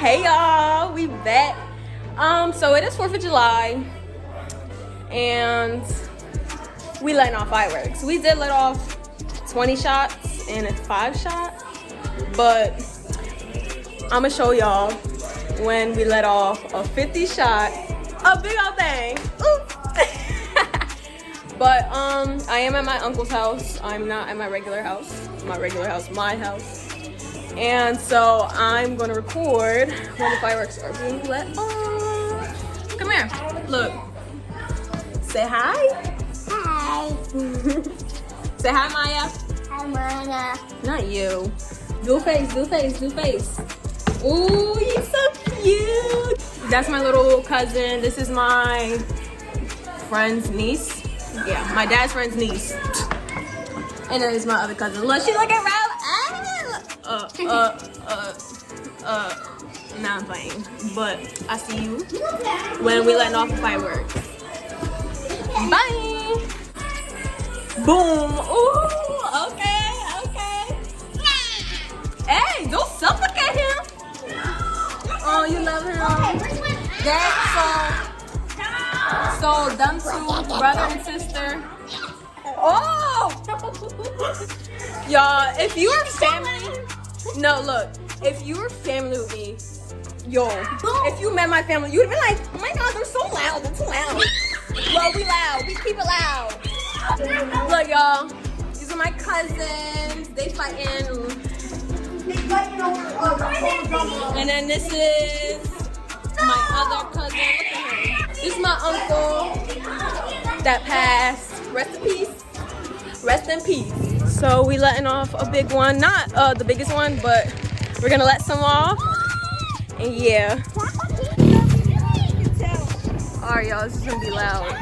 Hey y'all, we back. So it is 4th of July and we letting off fireworks. We did let off 20 shots and a 5 shot, but I'ma show y'all when we let off a 50 shot, a big old thing. Ooh. But I am at my uncle's house. I'm not at my regular house. My house. And so I'm gonna record when the fireworks are being let off. Come here. Look. Say hi. Hi. Say hi, Maya. Hi, Maya. Not you. Do face. Ooh, you're so cute. That's my little cousin. This is my friend's niece. Yeah, my dad's friend's niece. And then it's my other cousin. Look, she looking around. Nah, I'm playing. But I see you when we letting off the fireworks. Bye. Boom. Ooh, okay. Hey, don't suffocate him. Oh, you love him. So them two, brother and sister. Oh! Y'all, if you were family, no, look, if you were family with me, yo, if you met my family, you'd have been like, oh my God, they're so loud, they're too loud. Well, we loud, we keep it loud. Look, y'all, these are my cousins, they fighting. And then this is my other cousin, look at him. This is my uncle that passed. Rest in peace. So we letting off a big one, not the biggest one, but we're gonna let some off. And yeah. All right, y'all, this is gonna be loud.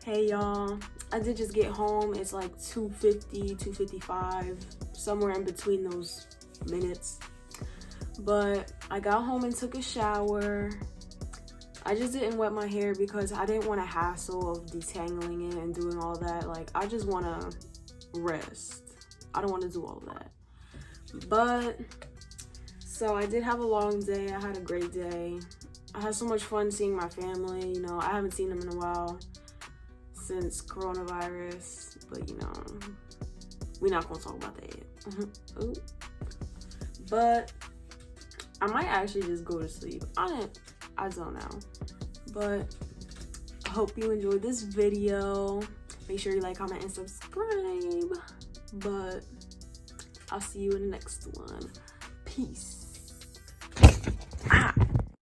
Hey y'all, I did just get home. It's like 2:50, 2:55, somewhere in between those minutes. But I got home and took a shower. I just didn't wet my hair because I didn't want a hassle of detangling it and doing all that. Like, I just want to rest. I don't want to do all that. But, so I did have a long day. I had a great day. I had so much fun seeing my family. You know, I haven't seen them in a while since coronavirus, but you know, we're not gonna talk about that yet. Ooh. But I might actually just go to sleep. I don't know. But I hope you enjoyed this video. Make sure you like, comment, and subscribe. But I'll see you in the next one. Peace.